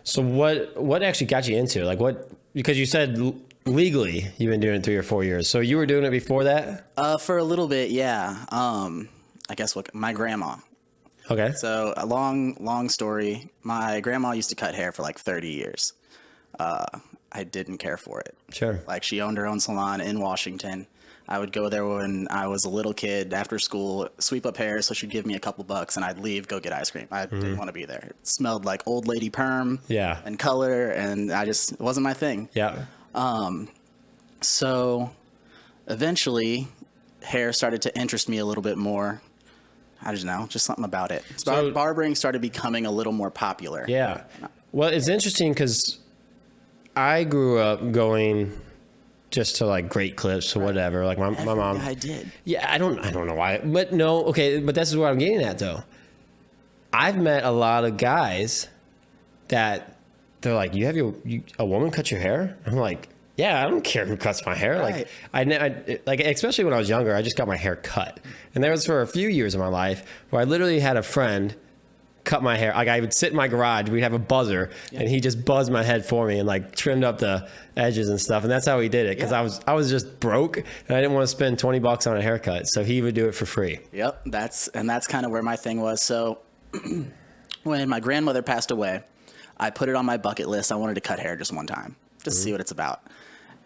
So what actually got you into it? Like what, because you said legally you've been doing it 3 or 4 years. So you were doing it before that? For a little bit, yeah. I guess my grandma. Okay. So a long story. My grandma used to cut hair for like 30 years. I didn't care for it. Sure. Like she owned her own salon in Washington. I would go there when I was a little kid after school, sweep up hair. So she'd give me a couple bucks and I'd leave, go get ice cream. I didn't want to be there. It smelled like old lady perm and color. And it wasn't my thing. Yeah. So eventually hair started to interest me a little bit more. I don't know, just something about it. So, barbering started becoming a little more popular. Yeah. Well, it's interesting because I grew up going just to like Great Clips or whatever. Like my mom. I did. Yeah, I don't know why, but no, okay, but this is what I'm getting at though. I've met a lot of guys that they're like, "You have a woman cut your hair?" I'm like, "Yeah, I don't care who cuts my hair." Right. Like like especially when I was younger, I just got my hair cut, and there was for a few years of my life where I literally had a friend cut my hair. Like I would sit in my garage, we'd have a buzzer, and he just buzzed my head for me and like trimmed up the edges and stuff. And that's how he did it because I was just broke and I didn't want to spend $20 on a haircut, so he would do it for free. Yep, that's kind of where my thing was. So when my grandmother passed away, I put it on my bucket list. I wanted to cut hair just one time, just to see what it's about.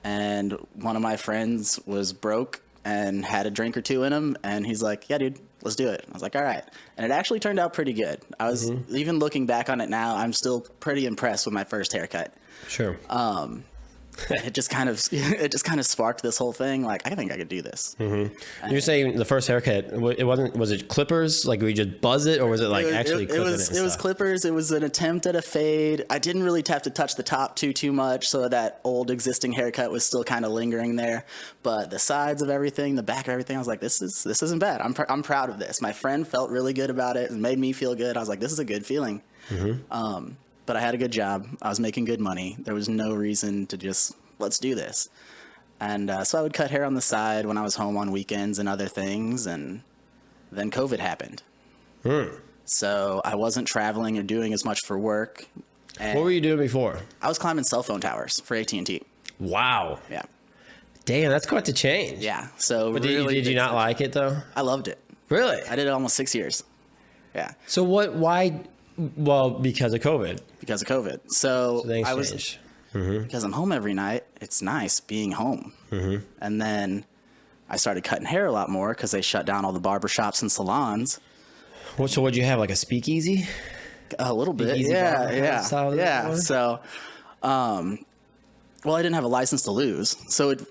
And one of my friends was broke and had a drink or two in him, and he's like, "Yeah, dude, let's do it." I was like, "All right." And it actually turned out pretty good. I was even looking back on it now, I'm still pretty impressed with my first haircut. Sure. It just kind of sparked this whole thing. Like, I think I could do this. You're saying the first haircut, was it clippers? Like we just buzz it, or was it like actually clipping it? It was clippers. It was an attempt at a fade. I didn't really have to touch the top too much, so that old existing haircut was still kind of lingering there. But the sides of everything, the back of everything, I was like, this isn't bad. I'm proud of this. My friend felt really good about it and made me feel good. I was like, this is a good feeling. But I had a good job. I was making good money. There was no reason to just, let's do this. And so I would cut hair on the side when I was home on weekends and other things. And then COVID happened. So I wasn't traveling or doing as much for work. And what were you doing before? I was climbing cell phone towers for AT&T. Wow. Yeah. Damn, that's quite the change. Yeah. So but really did you not like it though? I loved it. Really? I did it almost 6 years. Yeah. So why? Well, because of COVID. Because of COVID. So things I was, changed. because I'm home every night, it's nice being home. And then I started cutting hair a lot more because they shut down all the barber shops and salons. So what'd you have, like a speakeasy? A little bit. Speakeasy barber Yeah. So, well, I didn't have a license to lose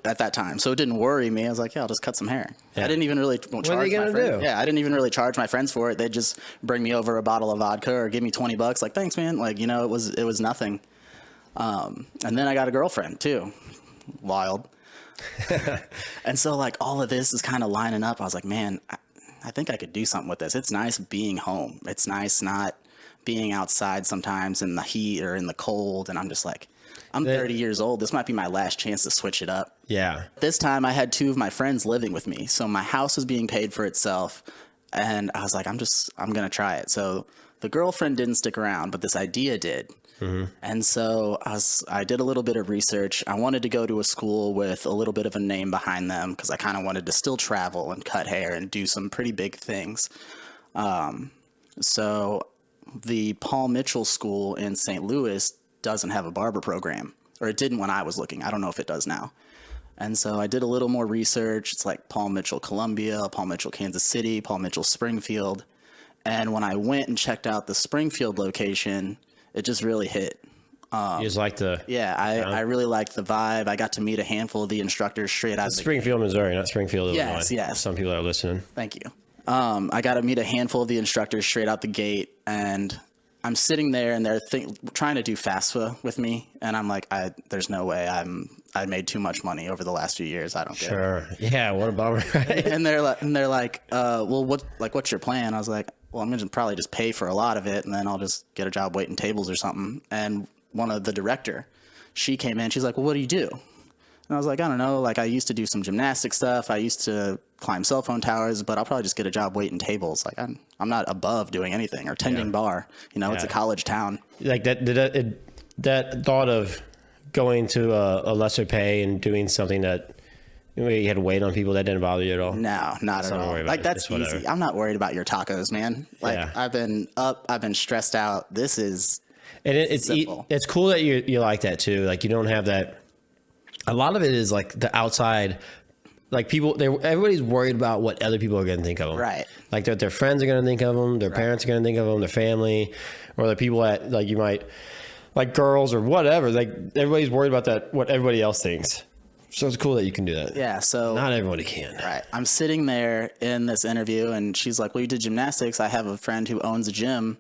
at that time. So it didn't worry me. I was like, yeah, I'll just cut some hair. Yeah. I didn't even really charge What are you gonna do? Yeah, I didn't even really charge my friends for it. They'd just bring me over a bottle of vodka or give me $20. Like, thanks, man. Like, it was nothing. And then I got a girlfriend too. Wild. And so like all of this is kind of lining up. I was like, man, I think I could do something with this. It's nice being home. It's nice not being outside sometimes in the heat or in the cold. And I'm just like, I'm 30 years old. This might be my last chance to switch it up. Yeah. This time I had 2 of my friends living with me. So my house was being paid for itself. And I was like, I'm going to try it. So the girlfriend didn't stick around, but this idea did. And so I did a little bit of research. I wanted to go to a school with a little bit of a name behind them because I kind of wanted to still travel and cut hair and do some pretty big things. So the Paul Mitchell School in St. Louis doesn't have a barber program, or it didn't when I was looking. I don't know if it does now. And so I did a little more research. It's like Paul Mitchell, Columbia, Paul Mitchell, Kansas City, Paul Mitchell, Springfield. And when I went and checked out the Springfield location, it just really hit. You just like the... Yeah, I really liked the vibe. I got to meet a handful of the instructors straight out of Springfield, Missouri, not Springfield, Illinois. Yes. Some people are listening. Thank you. I got to meet a handful of the instructors straight out the gate, and I'm sitting there, and they're trying to do FAFSA with me, and I'm like, there's no way. I made too much money over the last few years. I don't get it. Sure. Yeah, what a bummer. And they're like, well, what's your plan? I was like, well, I'm going to probably just pay for a lot of it, and then I'll just get a job waiting tables or something. And one of the director, she came in. She's like, well, what do you do? And I was like, I don't know. Like, I used to do some gymnastic stuff. I used to climb cell phone towers, but I'll probably just get a job waiting tables. Like, I'm not above doing anything or tending bar. It's a college town. Like that, that thought of going to a lesser pay and doing something that you had to wait on people, that didn't bother you at all? No, not at all. Like, that's easy. I'm not worried about your tacos, man. Like, I've been up, I've been stressed out. This is it's cool that you like that too. Like, you don't have that. A lot of it is like the outside, like everybody's worried about what other people are going to think of them. Right. Like that their friends are going to think of them, their parents are going to think of them, their family, or the people that like you might, like girls or whatever. Like everybody's worried about that, what everybody else thinks. So it's cool that you can do that. Yeah, so not everybody can. Right. I'm sitting there in this interview, and she's like, "Well, you did gymnastics. I have a friend who owns a gym.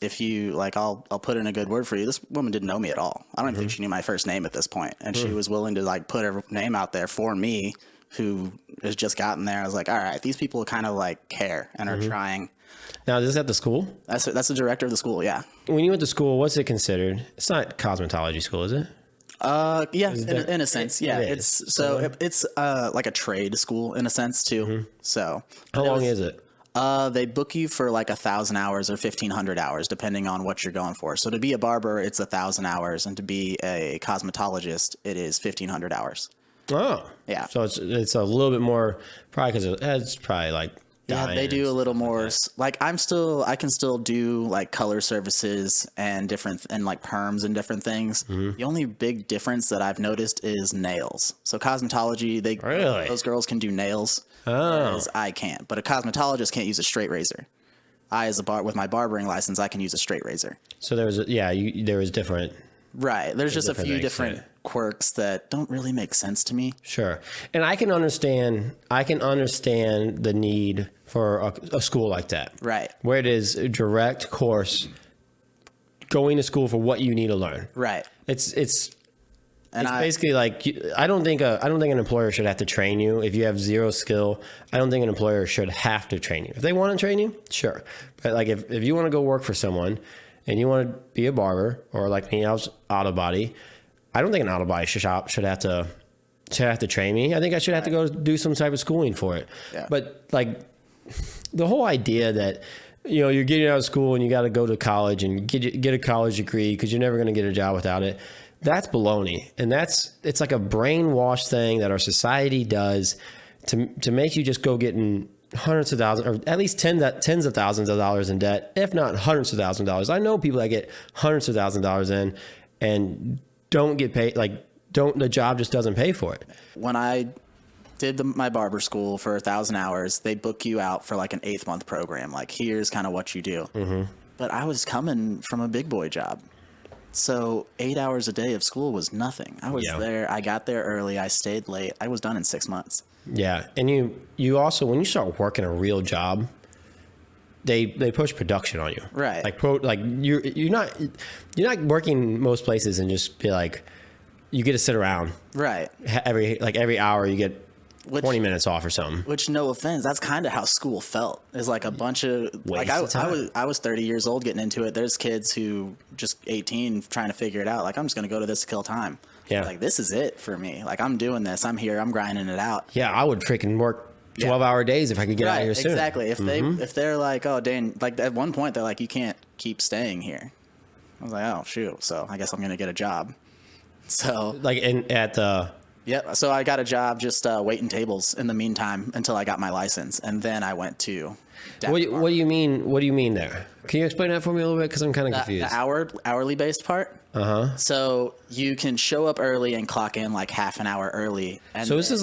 If you like, I'll put in a good word for you." This woman didn't know me at all. I don't even think she knew my first name at this point, and she was willing to like put her name out there for me, who has just gotten there. I was like, all right, these people kind of like care and are trying. Now, is this at the school? That's the director of the school. Yeah. When you went to school, what's it considered? It's not cosmetology school, is it? Yeah, in a sense, yeah. It's like a trade school in a sense too. So how long is it? They book you for like 1,000 hours or 1,500 hours, depending on what you're going for. So to be a barber, it's 1,000 hours, and to be a cosmetologist, it is 1,500 hours. Oh, yeah. So it's a little bit more, probably because it's probably like. Yeah, they do a little more. Like I can still do like color services and like perms and different things. The only big difference that I've noticed is nails. So cosmetology, those girls can do nails, whereas I can't. But a cosmetologist can't use a straight razor. With my barbering license, I can use a straight razor. So there was different. Right. There's just a few different quirks that don't really make sense to me. Sure. And I can understand the need for a school like that. Right. Where it is a direct course, going to school for what you need to learn. Right. It's basically like, I don't think an employer should have to train you. If you have zero skill, I don't think an employer should have to train you. If they want to train you, sure. But like if you want to go work for someone and you want to be a barber, or like me, I was auto body, I don't think an auto body shop should have to train me. I think I should have to go do some type of schooling for it. Yeah. But like the whole idea that, you know, you're getting out of school and you got to go to college and get a college degree because you're never going to get a job without it. That's baloney. And it's like a brainwash thing that our society does to make you just go getting hundreds of thousands, or at least tens of thousands of dollars in debt, if not hundreds of thousands of dollars. I know people that get hundreds of thousands of dollars in and don't get paid. The job just doesn't pay for it. When I did my barber school for 1,000 hours, they book you out for like an 8-month program. Like, here's kind of what you do. But I was coming from a big boy job. So 8 hours a day of school was nothing. I was there. I got there early. I stayed late. I was done in 6 months. Yeah. And you also, when you start working a real job, they push production on you. Right. Like you're not working most places and just be like, you get to sit around. Right. Every hour you get 20 minutes off or something. Which, no offense, that's kind of how school felt. It's like a bunch of I was 30 years old getting into it. There's kids who just 18 trying to figure it out. Like, I'm just going to go to this to kill time. Yeah. Like, this is it for me. Like, I'm doing this. I'm here. I'm grinding it out. Yeah, I would freaking work 12-hour days if I could get out of here soon. Exactly. If they're like, oh, Dan, like at one point they're like, you can't keep staying here. I was like, oh, shoot. So I guess I'm going to get a job. So Yep. So I got a job just waiting tables in the meantime until I got my license, and then I went to. What do you mean? What do you mean there? Can you explain that for me a little bit? Because I'm kind of confused. The hourly based part. So you can show up early and clock in like half an hour early. And so this is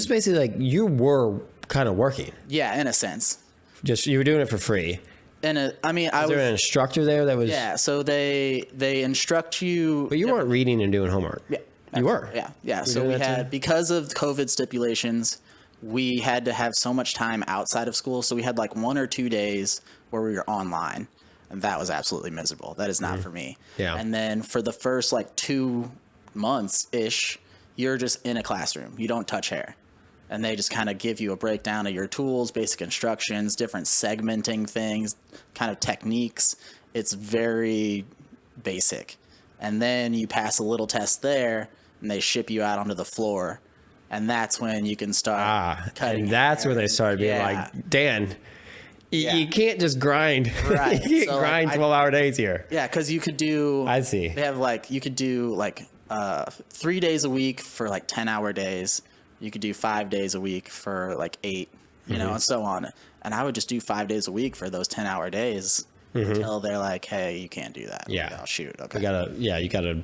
basically like you were kind of working. Yeah, in a sense. Just you were doing it for free. Was there an instructor there that was? Yeah. So they instruct you. But you weren't reading and doing homework. Yeah. You were? Yeah. So we had, because of COVID stipulations, we had to have so much time outside of school. So we had like 1 or 2 days where we were online, and that was absolutely miserable. That is not for me. Yeah. And then for the first like 2 months-ish, you're just in a classroom. You don't touch hair. And they just kind of give you a breakdown of your tools, basic instructions, different segmenting things, kind of techniques. It's very basic. And then you pass a little test there, and they ship you out onto the floor, and that's when you can start cutting. And that's when they started being like, Dan, You can't just grind. Right. You can't So, grind 12-hour days here. Yeah, because you could do. I see. They have you could do 3 days a week for 10-hour days. You could do 5 days a week for 8, and so on. And I would just do 5 days a week for those 10-hour days until they're like, hey, you can't do that. Yeah. Oh, shoot. Okay. You gotta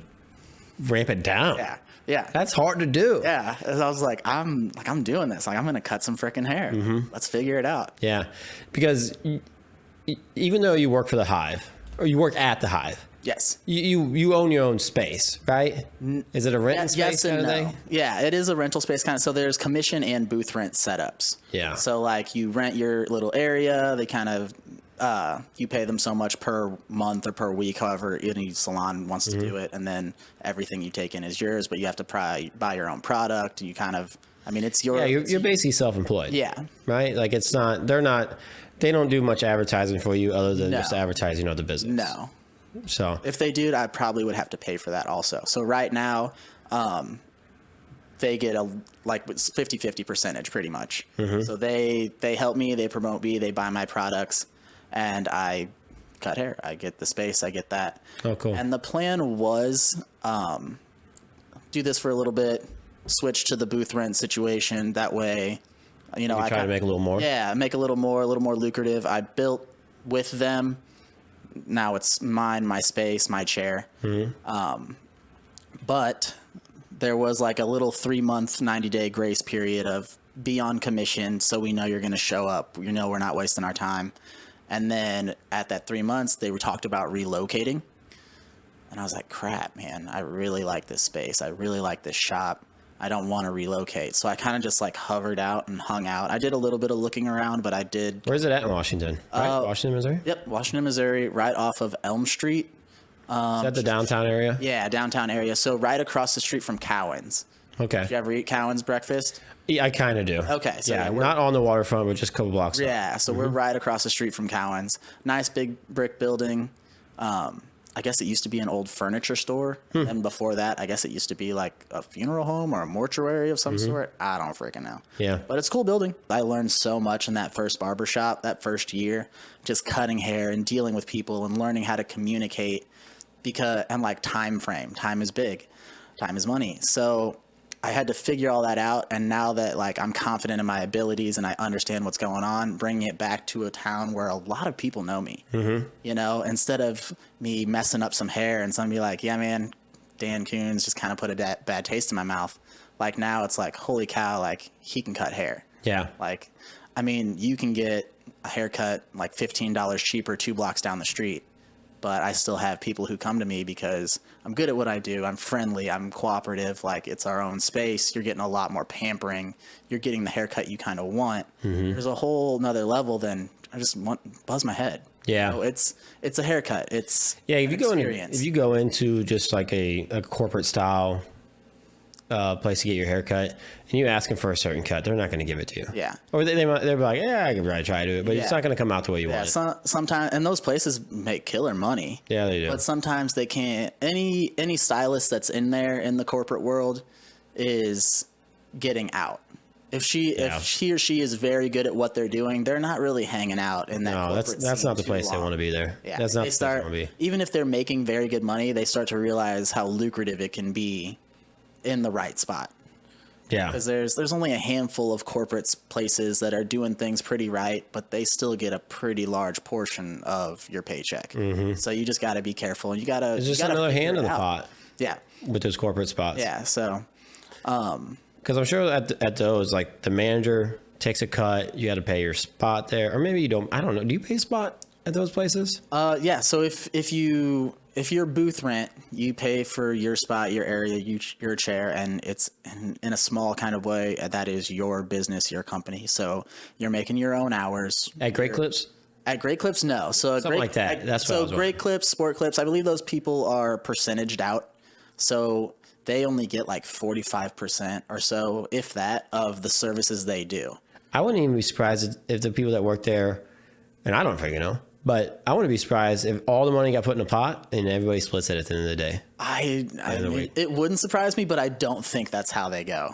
ramp it down. Yeah. Yeah. That's hard to do. Yeah. And I was like, I'm doing this. I'm going to cut some freaking hair. Let's figure it out. Yeah. Because even though you work for the hive or you work at the hive, Yes. you own your own space, right? Is it a rental space Yes and kind of no. thing? Yeah, it is a rental space kind of. So there's commission and booth rent setups. Yeah. So you rent your little area. They kind of you pay them so much per month or per week, however any salon wants to do it, and then everything you take in is yours. But you have to buy your own product. You kind of, it's your. Yeah, you're basically self-employed. Yeah. Right? It's not. They don't do much advertising for you other than just advertising of the business. No. So if they did, I probably would have to pay for that also. So right now, they get a 50-50 percentage pretty much. So they help me, they promote me, they buy my products, and I cut hair. I get the space, I get that. Oh, cool. And the plan was do this for a little bit, switch to the booth rent situation. That way, I try to make a little more. Yeah, make a little more lucrative. I built with them. Now it's mine, my space, my chair. But there was a little 3-month, 90-day grace period of be on commission, so we know you're going to show up. We're not wasting our time. And then at that 3 months, they talked about relocating. And I was like, crap, man, I really like this space. I really like this shop. I don't want to relocate. So I kind of just hovered out and hung out. I did a little bit of looking around, but I did. Where's it at in Washington? Right? Washington, Missouri? Yep, Washington, Missouri, right off of Elm Street. Is that the downtown area? Yeah, downtown area. So right across the street from Cowan's. Okay. Did you ever eat Cowan's breakfast? Yeah, I kind of do. Okay. So yeah, not on the waterfront, but just a couple blocks up. Yeah, so we're right across the street from Cowan's. Nice big brick building. I guess it used to be an old furniture store. And before that, I guess it used to be a funeral home or a mortuary of some sort. I don't freaking know. Yeah. But it's a cool building. I learned so much in that first barber shop, that first year, just cutting hair and dealing with people and learning how to communicate and time frame. Time is big. Time is money. So I had to figure all that out. And now that I'm confident in my abilities and I understand what's going on, bringing it back to a town where a lot of people know me, instead of me messing up some hair and somebody be like, yeah, man, Dan Coons just kind of put a bad taste in my mouth. Now it's holy cow, he can cut hair. Yeah. You can get a haircut $15 cheaper 2 blocks down the street. But I still have people who come to me because I'm good at what I do. I'm friendly. I'm cooperative. It's our own space. You're getting a lot more pampering. You're getting the haircut you kind of want. There's a whole nother level than I just want buzz my head. Yeah. It's a haircut. It's if experience. If you go into just a corporate style place to get your hair cut and you ask them for a certain cut, they're not going to give it to you. Yeah. Or they'll be like, yeah, I can try to do it, but it's not going to come out the way you want it. Sometimes, and those places make killer money. Yeah, they do. But sometimes they can't. Any stylist that's in there in the corporate world is getting out. If he or she is very good at what they're doing, they're not really hanging out in that. No, that's not the place they want to be there. Yeah, that's not the place they want to be. Even if they're making very good money, they start to realize how lucrative it can be in the right spot. Yeah. Because there's only a handful of corporate places that are doing things pretty right, but they still get a pretty large portion of your paycheck. So you just got to be careful. You got to. It's just another hand in the pot. Yeah. With those corporate spots. Yeah. So. Because I'm sure at those, the manager takes a cut, you got to pay your spot there, or maybe you don't. I don't know. Do you pay spot at those places? Yeah. So if you're booth rent, you pay for your spot, your area, your chair, and it's in a small kind of way. That is your business, your company. So you're making your own hours. At Great Clips? At Great Clips, no. So something like that. That's what I was Great Clips, Sport Clips, I believe those people are percentaged out. So they only get 45% or so, if that, of the services they do. I wouldn't even be surprised if the people that work there, and I don't freaking know, but I wouldn't be surprised if all the money got put in a pot and everybody splits it at the end of the day. It wouldn't surprise me, but I don't think that's how they go.